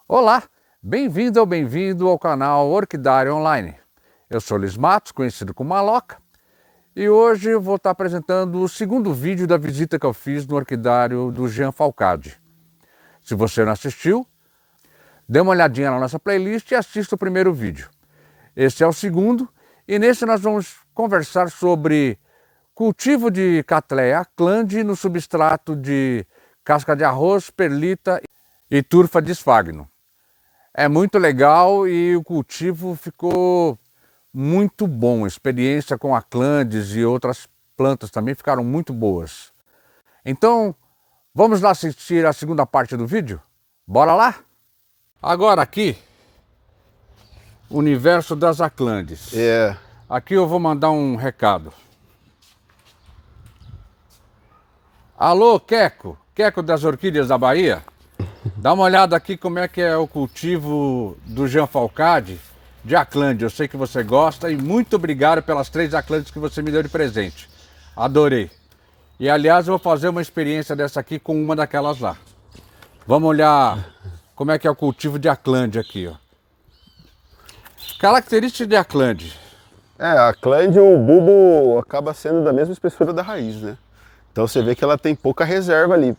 Olá, bem-vindo ou bem-vindo ao canal Orquidária Online. Eu sou Luiz Matos, conhecido como Maloca, e hoje eu vou estar apresentando o segundo vídeo da visita que eu fiz no orquidário do Jean Falcade. Se você não assistiu, dê uma olhadinha na nossa playlist e assista o primeiro vídeo. Esse é o segundo, e nesse nós vamos conversar sobre cultivo de Cattleya aclandi no substrato de casca de arroz, perlita e turfa de esfagno. É muito legal e o cultivo ficou muito bom. A experiência com aclandes e outras plantas também ficaram muito boas. Então, vamos lá assistir a segunda parte do vídeo? Bora lá? Agora aqui, universo das aclandes. Aqui eu vou mandar um recado. Alô, Queco das orquídeas da Bahia? Dá uma olhada aqui como é que é o cultivo do Jean Falcade de aclande. Eu sei que você gosta e muito obrigado pelas 3 aclandes que você me deu de presente. Adorei. E aliás, eu vou fazer uma experiência dessa aqui com uma daquelas lá. Vamos olhar como é que é o cultivo de aclande aqui, ó. Característica de aclande. A aclande, o bulbo acaba sendo da mesma espessura da raiz, né? Então você vê que ela tem pouca reserva ali.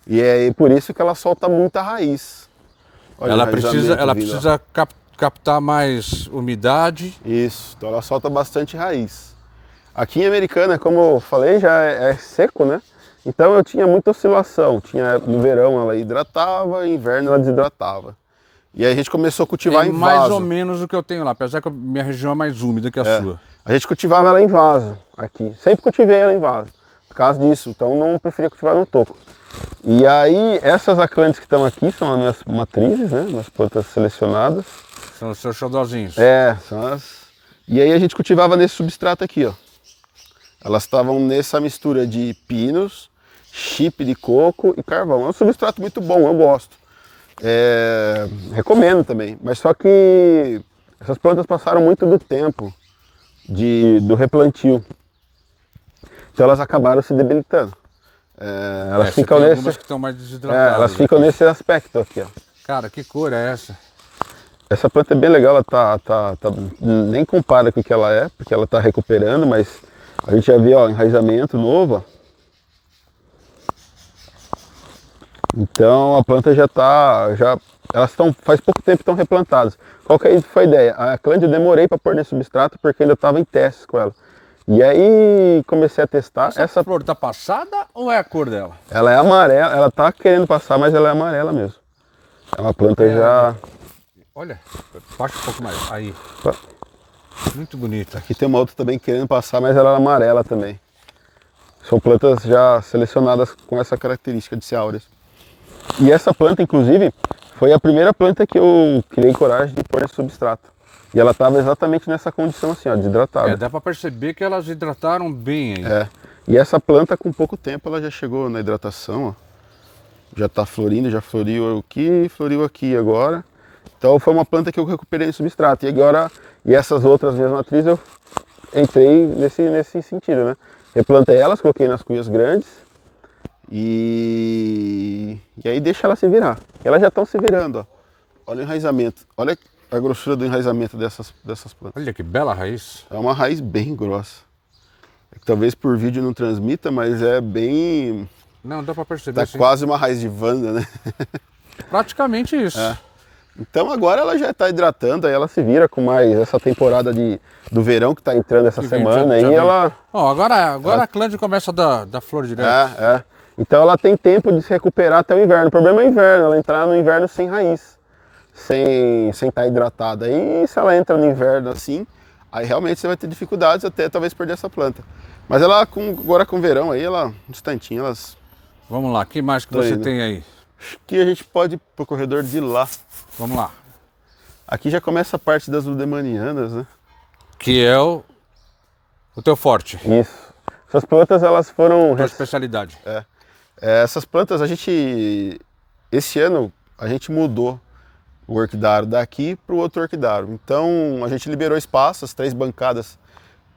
E é por isso que ela solta muita raiz. Olha, Ela precisa captar mais umidade. Isso, então ela solta bastante raiz. Aqui em Americana, como eu falei, já é seco, né? Então eu tinha muita oscilação. No verão ela hidratava, no inverno ela desidratava. E aí a gente começou a cultivar em vaso. Mais ou menos o que eu tenho lá, apesar que a minha região é mais úmida que a sua. A gente cultivava ela em vaso aqui. Sempre cultivei ela em vaso, por causa disso. Então não preferia cultivar no toco. E aí essas aclandes que estão aqui são as minhas matrizes, né? Minhas plantas selecionadas. São os seus xodózinhos. São as... E aí a gente cultivava nesse substrato aqui, ó. Elas estavam nessa mistura de pinos, chip de coco e carvão. É um substrato muito bom, eu gosto. Recomendo também, mas só que essas plantas passaram muito do tempo do replantio, então elas acabaram se debilitando. Elas ficam algumas que estão mais desidratadas. Elas ficam nesse aspecto aqui, ó. Cara, que cor é essa? Essa planta é bem legal, ela nem compara com o que ela é, porque ela está recuperando, mas a gente já vê, ó, enraizamento novo, ó. Então a planta elas faz pouco tempo que estão replantadas. Qual que foi a ideia? A aclande eu demorei para pôr nesse substrato porque ainda estava em testes com ela. E aí comecei a testar. Essa flor tá passada ou é a cor dela? Ela é amarela, ela tá querendo passar, mas ela é amarela mesmo. É uma planta já... Olha, baixa um pouco mais, aí. Muito bonita. Aqui tem uma outra também querendo passar, mas ela é amarela também. São plantas já selecionadas com essa característica de ser áureas. E essa planta, inclusive, foi a primeira planta que eu criei coragem de pôr nesse substrato. E ela estava exatamente nessa condição assim, ó, desidratada. Dá para perceber que elas hidrataram bem aí. E essa planta, com pouco tempo, ela já chegou na hidratação, ó. Já está florindo, já floriu aqui, floriu aqui agora. Então foi uma planta que eu recuperei no substrato. E essas outras minhas matrizes eu entrei nesse sentido, né? Replantei elas, coloquei nas cuias grandes. E aí deixa ela se virar. Elas já estão se virando, ó. Olha o enraizamento. Olha a grossura do enraizamento dessas plantas. Olha que bela raiz. É uma raiz bem grossa. Talvez por vídeo não transmita, mas é bem... Não, dá para perceber. Tá quase uma raiz de Wanda, né? Praticamente isso. Então agora ela já está hidratando, aí ela se vira com mais essa temporada do verão que está entrando essa semana. Aí ela... Agora a aclande começa a dar flor direto. Então ela tem tempo de se recuperar até o inverno. O problema é o inverno, ela entrar no inverno sem raiz, sem estar hidratada. E se ela entra no inverno assim, aí realmente você vai ter dificuldades até talvez perder essa planta. Mas ela agora com o verão aí, um instantinho, elas... Vamos lá, o que mais que você tem aí? Aqui a gente pode ir pro corredor de lá. Vamos lá. Aqui já começa a parte das ludemanianas, né? Que é o teu forte. Isso. Essas plantas, elas foram... Tua especialidade. Essas plantas, esse ano, a gente mudou o orquidário daqui para o outro orquidário. Então, a gente liberou espaço, as 3 bancadas,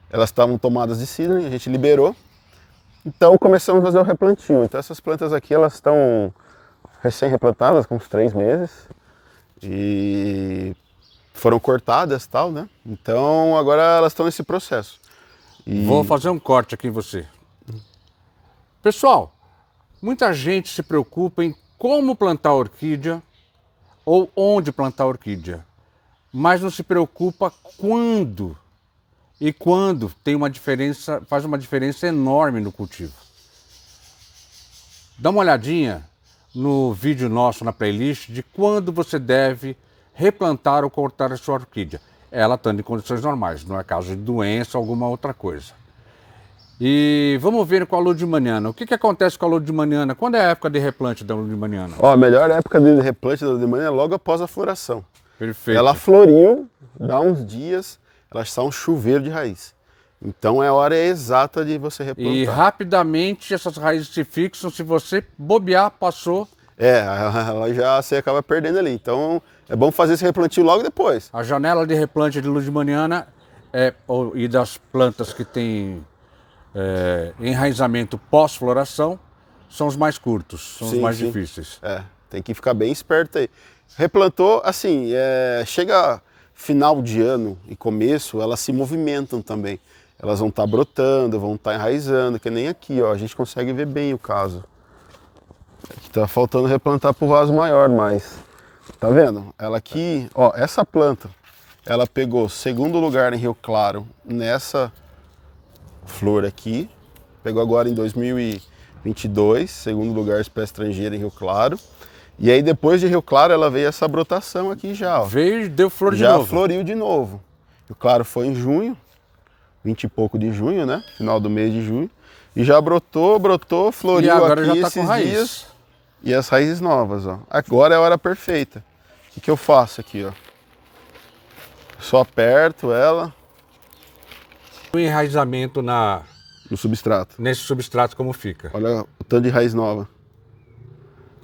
elas estavam tomadas de seedling, a gente liberou. Então, começamos a fazer o replantio. Então, essas plantas aqui, elas estão recém-replantadas, com uns 3 meses. e foram cortadas, tal, né? Então agora elas estão nesse processo. Vou fazer um corte aqui em você. Pessoal, muita gente se preocupa em como plantar orquídea ou onde plantar orquídea, mas não se preocupa quando. E quando tem uma diferença, faz uma diferença enorme no cultivo. Dá uma olhadinha no vídeo nosso na playlist de quando você deve replantar ou cortar a sua orquídea. Ela estando em condições normais, não é caso de doença ou alguma outra coisa. E vamos ver com a ludimaniana. O que acontece com a ludimaniana? Quando é a época de replante da ludimaniana? Ó, a melhor época de replante da ludimaniana é logo após a floração. Perfeito. Ela floriu, dá uns dias, ela está um chuveiro de raiz. Então é a hora exata de você replantar. E rapidamente essas raízes se fixam, se você bobear, passou. Ela já você acaba perdendo ali. Então é bom fazer esse replantio logo depois. A janela de replante de ludimaniana e das plantas que têm enraizamento pós-floração são os mais curtos, são os mais difíceis. Tem que ficar bem esperto aí. Replantou, assim, chega final de ano e começo, elas se movimentam também. Elas vão estar brotando, vão estar enraizando, que nem aqui, ó, a gente consegue ver bem o caso. Aqui tá faltando replantar pro vaso maior, mas tá vendo? Ela aqui, ó, essa planta, ela pegou segundo lugar em Rio Claro nessa flor aqui. Pegou agora em 2022, segundo lugar espécie estrangeira em Rio Claro. E aí depois de Rio Claro ela veio essa brotação aqui já, ó. Veio e deu flor de já novo. Já floriu de novo. Rio Claro foi em junho, 20 e pouco de junho, né? Final do mês de junho. E já brotou, floriu e agora aqui já tá esses com raiz. dias. E as raízes novas, ó. Agora é a hora perfeita. O que eu faço aqui, ó? Só aperto ela. O enraizamento no substrato. Nesse substrato como fica. Olha o tanto de raiz nova.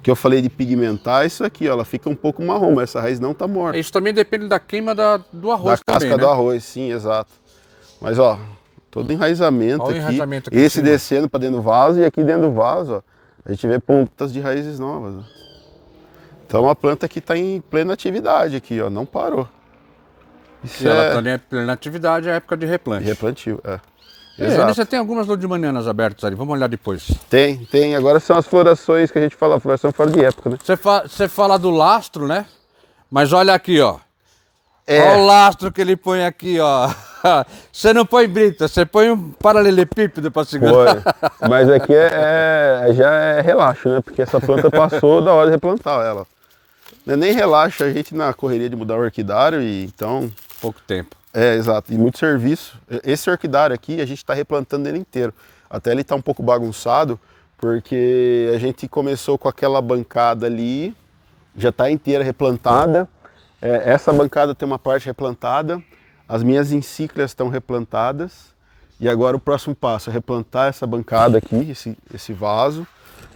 O que eu falei de pigmentar, isso aqui, ó, ela fica um pouco marrom, mas essa raiz não tá morta. Isso também depende da queima do arroz da também, casca né? do arroz, sim, exato. Mas ó, todo enraizamento aqui. Enraizamento aqui esse descendo para dentro do vaso e aqui dentro do vaso, ó, a gente vê pontas de raízes novas. Ó. Então a planta aqui está em plena atividade aqui, ó, não parou. Isso ela está em plena atividade, é a época de replante. Replantio, Exato. Você tem algumas ludimanianas abertas ali, vamos olhar depois. Tem. Agora são as florações que a gente fala, floração fora de época, né? Você fala do lastro, né? Mas olha aqui, ó. Olha o lastro que ele põe aqui, ó. Você não põe brita, você põe um paralelepípedo para segurar. Foi. Mas aqui já é relaxo, né? Porque essa planta passou da hora de replantar ela. Não é nem relaxa, a gente na correria de mudar o orquidário e então... Pouco tempo. Exato. E muito serviço. Esse orquidário aqui, a gente está replantando ele inteiro. Até ele está um pouco bagunçado, porque a gente começou com aquela bancada ali, já está inteira replantada. Essa bancada tem uma parte replantada, as minhas encíclias estão replantadas. E agora o próximo passo é replantar essa bancada aqui, esse vaso.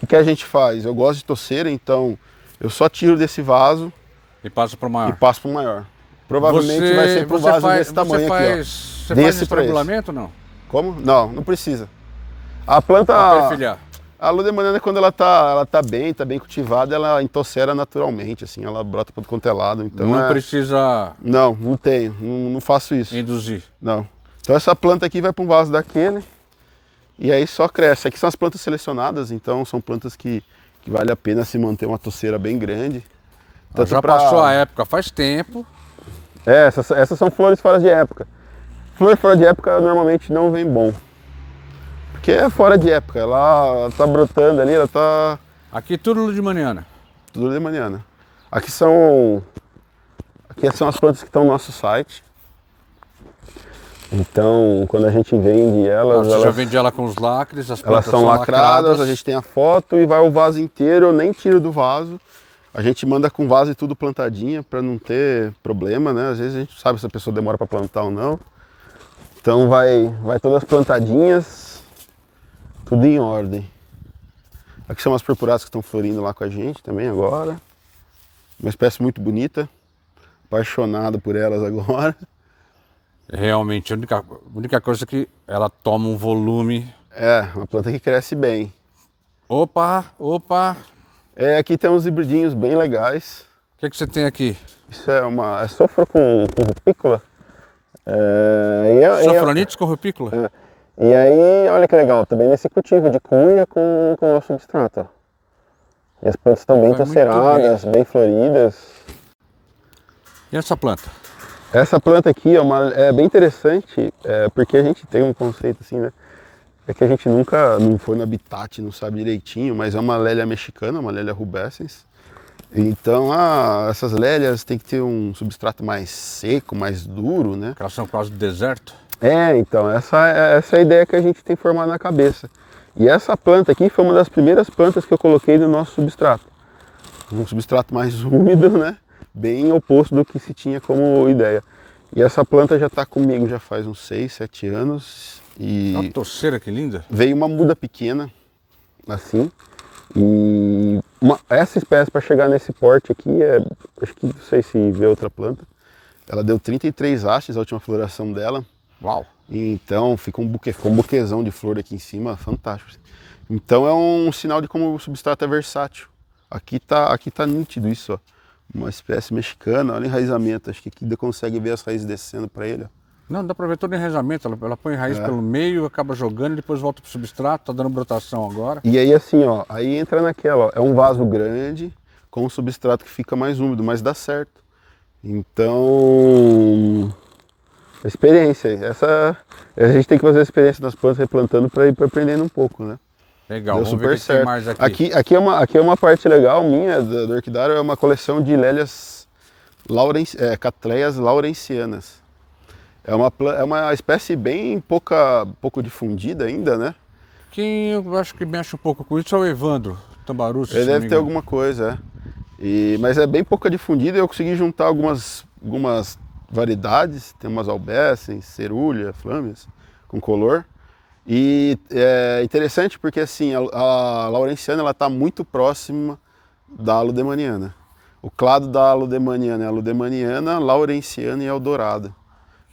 O que a gente faz? Eu gosto de toceira, então eu só tiro desse vaso e passo para o maior. Provavelmente vai ser para um vaso desse tamanho aqui, ó. Você faz estrangulamento ou não? Como? Não precisa. A planta... A ludemaniana, quando ela tá bem cultivada, ela entocera naturalmente, assim, ela brota por quanto é lado. Então não precisa... Não tenho, não faço isso. Induzir. Não. Então essa planta aqui vai para um vaso daquele e aí só cresce. Aqui são as plantas selecionadas, então são plantas que vale a pena se manter uma toceira bem grande. Tanto já passou a época, faz tempo. Essas são flores fora de época. Flor fora de época normalmente não vem bom. Porque é fora de época, ela tá brotando ali, ela tá... Aqui tudo ludimaniana. Tudo ludimaniana. Aqui são as plantas que estão no nosso site. Então, quando a gente vende elas... Você já vende ela com os lacres, as elas plantas são lacradas, a gente tem a foto e vai o vaso inteiro, eu nem tiro do vaso. A gente manda com vaso e tudo plantadinha para não ter problema, né? Às vezes a gente sabe se a pessoa demora para plantar ou não. Então vai todas plantadinhas, tudo em ordem. Aqui são as purpuratas que estão florindo lá com a gente também agora. Uma espécie muito bonita, apaixonado por elas agora. Realmente, a única coisa é que ela toma um volume. Uma planta que cresce bem. Opa! Aqui tem uns hibridinhos bem legais. que você tem aqui? Isso é sofro com rupícula. Sofronites com rupícula? E aí, olha que legal, também nesse cultivo de cunha com o nosso substrato. Ó. E as plantas estão bem taceradas, bem floridas. E essa planta? Essa planta aqui é bem interessante, porque a gente tem um conceito assim, né? É que a gente nunca não foi no habitat, não sabe direitinho, mas é uma lélia mexicana, uma lélia rubescens. Então, essas lélias tem que ter um substrato mais seco, mais duro, né? Elas são quase do deserto? Então, essa é a ideia que a gente tem formado na cabeça. E essa planta aqui foi uma das primeiras plantas que eu coloquei no nosso substrato. Um substrato mais úmido, né? Bem oposto do que se tinha como ideia. E essa planta já está comigo já faz uns 6, 7 anos. E olha a torceira, que linda! Veio uma muda pequena, assim. E essa espécie para chegar nesse porte aqui, acho que não sei se vê outra planta. Ela deu 33 hastes a última floração dela. Uau! Então ficou um buquezão de flor aqui em cima, fantástico. Então é um sinal de como o substrato é versátil. Aqui tá nítido isso, ó. Uma espécie mexicana, olha o enraizamento, acho que aqui ainda consegue ver as raízes descendo para ele. Ó. Não, dá para ver todo o enraizamento, ela põe raiz pelo meio, acaba jogando e depois volta pro substrato, tá dando brotação agora. E aí assim, ó, aí entra naquela, ó, é um vaso grande com um substrato que fica mais úmido, mas dá certo. Então, experiência, a gente tem que fazer a experiência das plantas replantando para ir aprendendo um pouco, né? Legal, deu vamos super ver o que certo. tem mais aqui. Aqui é uma parte legal minha do orquidário, é uma coleção de lélias Cattleyas laurencianas. É uma espécie bem pouco difundida ainda, né? Quem eu acho que mexe um pouco com isso é o Evandro Tambarucci. Ele deve ter alguma coisa, mas é bem pouco difundida e eu consegui juntar algumas variedades. Tem umas albessens, cerúlea, flâmias, com color. E é interessante porque assim, a laurenciana ela está muito próxima da aludemaniana. O clado da aludemaniana é a aludemaniana, laurenciana e eldorada.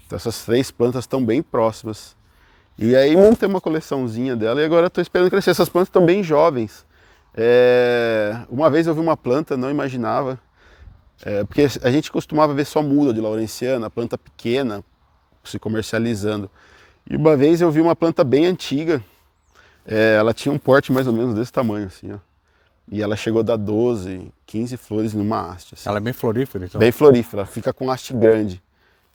Então essas três plantas estão bem próximas. E aí montei uma coleçãozinha dela e agora estou esperando crescer. Essas plantas estão bem jovens. Uma vez eu vi uma planta, não imaginava, porque a gente costumava ver só muda de laurenciana, planta pequena, se comercializando. E uma vez eu vi uma planta bem antiga, ela tinha um porte mais ou menos desse tamanho, assim, ó. E ela chegou a dar 12, 15 flores numa haste. Assim. Ela é bem florífera, então? Bem florífera, fica com haste grande.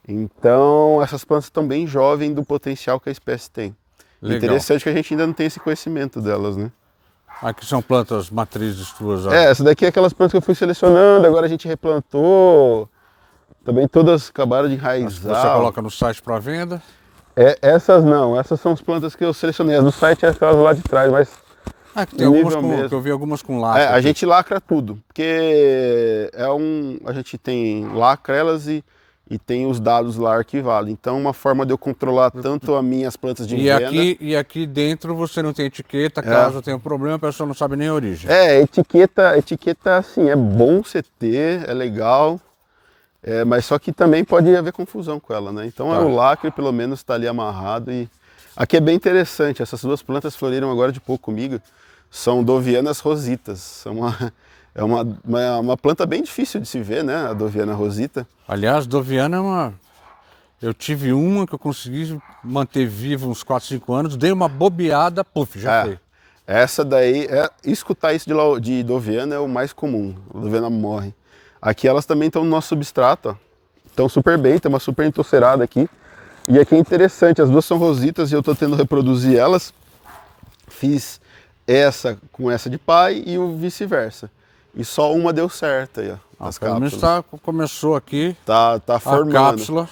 Então, essas plantas estão bem jovens do potencial que a espécie tem. Legal. Interessante que a gente ainda não tem esse conhecimento delas, né? Aqui são plantas matrizes tuas? Essa daqui é aquelas plantas que eu fui selecionando, agora a gente replantou. Também todas acabaram de enraizar. Você coloca no site para venda? Essas não, essas são as plantas que eu selecionei. As do site é aquelas lá de trás, mas... que tem algumas que eu vi algumas com lacra. A gente lacra tudo, porque a gente lacra elas e tem os dados lá arquivados. Então uma forma de eu controlar tanto as minhas plantas de venda... E aqui dentro você não tem etiqueta, caso tenha um problema, a pessoa não sabe nem a origem. Etiqueta assim, é bom você ter, é legal, mas só que também pode haver confusão com ela, né? Então o lacre pelo menos está ali amarrado e... Aqui é bem interessante, essas duas plantas floriram agora de pouco comigo, são Dovianas rositas, é uma planta bem difícil de se ver, né, a Doviana rosita. Aliás, Doviana é uma... Eu tive uma que eu consegui manter viva uns 4, 5 anos, dei uma bobeada, puf, já foi. Essa daí, escutar isso de Doviana é o mais comum, a Doviana morre. Aqui elas também estão no nosso substrato, ó. Estão super bem, tem uma super entocerada aqui. E aqui é interessante, as duas são rositas e eu estou tentando reproduzir elas. Fiz essa com essa de pai e o vice-versa. E só uma deu certo aí, ó. As pelo menos começou aqui tá formando. A cápsula.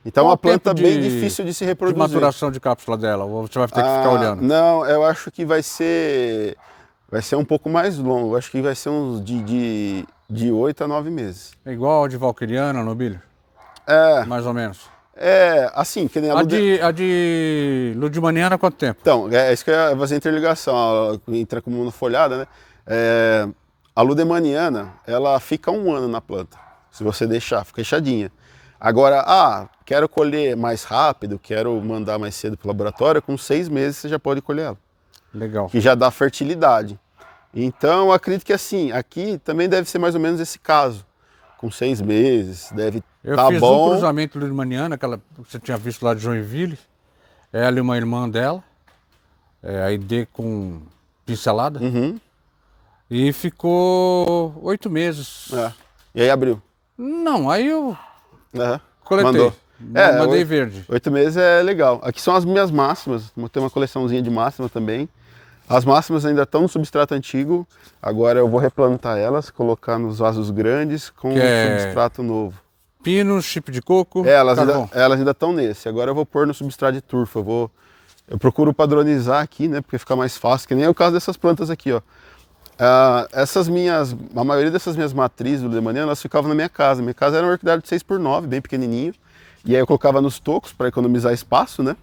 Então é uma planta bem difícil de se reproduzir. Que maturação de cápsula dela? Ou você vai ter que ficar olhando? Não, eu acho que vai ser um pouco mais longo. Eu acho que vai ser uns de 8 a 9 meses. É igual a de Valquiriana, Nobilho? Mais ou menos. Assim, que nem a de Ludmaniana, quanto tempo? Então, é isso que eu ia fazer interligação, entra como uma folhada, né? A Ludmaniana, ela fica 1 ano na planta, se você deixar, fica fechadinha. Agora, quero colher mais rápido, quero mandar mais cedo para o laboratório, com 6 meses você já pode colher ela. Legal. Que já dá fertilidade. Então, eu acredito que assim, aqui também deve ser mais ou menos esse caso. Com 6 meses, deve Eu tá fiz um bom. cruzamento limaniana, aquela que você tinha visto lá de Joinville. Ela e uma irmã dela. A ID com pincelada. Uhum. E ficou 8 meses. É. E aí abriu. Não, aí eu Uhum. coletei. Mandou. Mandei verde. 8 meses é legal. Aqui são as minhas máximas. Tem uma coleçãozinha de máxima também. As máximas ainda estão no substrato antigo. Agora eu vou replantar elas, colocar nos vasos grandes com substrato novo. Pino, chip de coco, Elas carvão. ainda estão nesse. Agora eu vou pôr no substrato de turfa. Eu procuro padronizar aqui, né? Porque fica mais fácil, que nem é o caso dessas plantas aqui, ó. A maioria dessas minhas matrizes do lemaniano, elas ficavam na minha casa. Minha casa era um orquidário de 6x9, bem pequenininho. E aí eu colocava nos tocos para economizar espaço, né?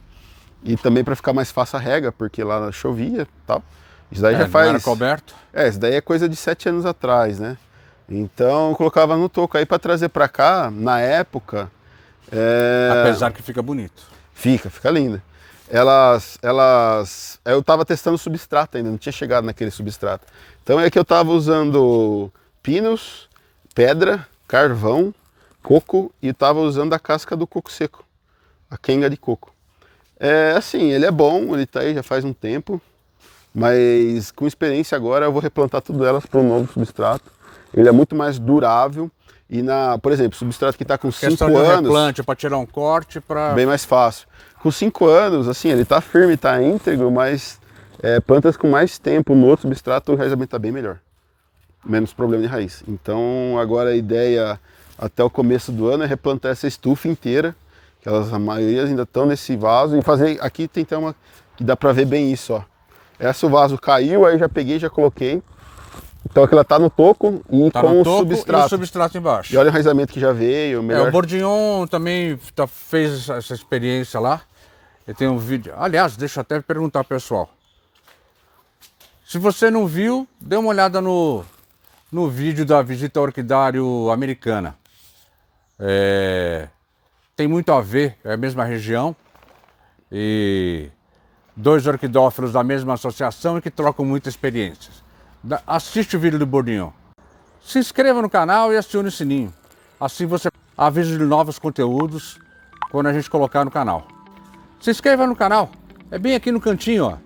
E também para ficar mais fácil a rega, porque lá chovia e tal. Isso daí já faz... Não era coberto. Isso daí é coisa de 7 anos atrás, né? Então eu colocava no toco. Aí para trazer para cá, na época... Apesar que fica bonito. Fica linda. Eu tava testando substrato ainda, não tinha chegado naquele substrato. Então é que eu tava usando pinos, pedra, carvão, coco e tava usando a casca do coco seco, a quenga de coco. Assim, ele é bom, ele tá aí já faz um tempo, mas com experiência agora eu vou replantar tudo elas para um novo substrato. Ele é muito mais durável e por exemplo, substrato que está com 5 anos, replante para tirar um corte, para bem mais fácil. Com 5 anos, assim, ele está firme, está íntegro, mas plantas com mais tempo no outro substrato o enraizamento está bem melhor, menos problema de raiz. Então agora a ideia até o começo do ano é replantar essa estufa inteira, que a maioria ainda estão nesse vaso, e fazer aqui tem uma que dá para ver bem isso, ó. O vaso caiu, aí já peguei, já coloquei. Então aqui ela tá no toco e tá com o substrato. E o substrato embaixo. E olha o enraizamento que já veio. O Bourdignon também fez essa experiência lá. Eu tenho um vídeo. Aliás, deixa eu até perguntar pro pessoal. Se você não viu, dê uma olhada no vídeo da visita ao orquidário americana. Tem muito a ver, é a mesma região. E 2 orquidófilos da mesma associação e que trocam muitas experiências. Assiste o vídeo do Bourdignon. Se inscreva no canal e acione o sininho. Assim você avisa de novos conteúdos quando a gente colocar no canal. Se inscreva no canal. É bem aqui no cantinho, ó.